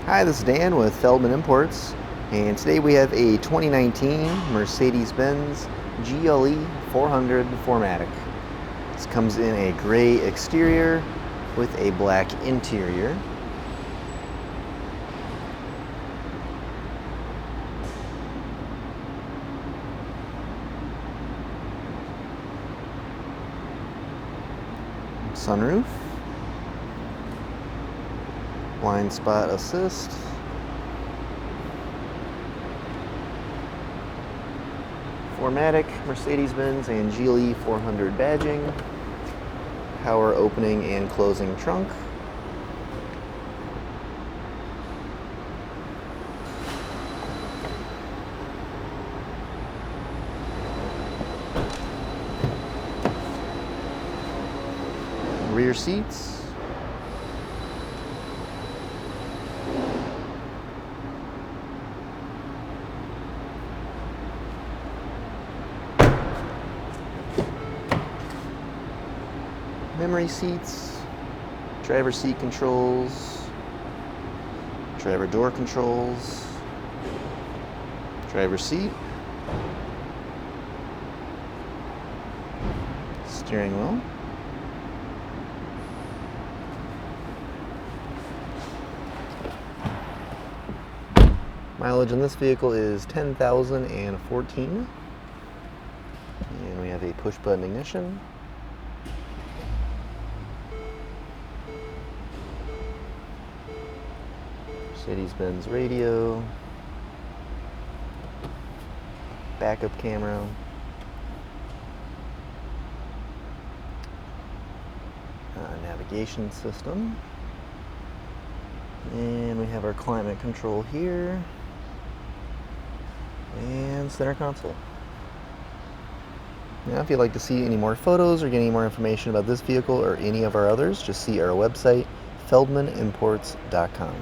Hi, this is Dan with Feldmann Imports, and today we have a 2019 Mercedes-Benz GLE 400 4MATIC. This comes in a gray exterior with a black interior. Sunroof, blind spot assist, .4MATIC, Mercedes-Benz and GLE 400 badging, power opening and closing trunk, rear seats, memory seats, driver seat controls, driver door controls, driver seat, steering wheel, mileage in this vehicle is 10,014, and we have a push button ignition. Mercedes-Benz radio, backup camera, navigation system, and we have our climate control here, and center console. Now, if you'd like to see any more photos or get any more information about this vehicle or any of our others, just see our website, feldmannimports.com.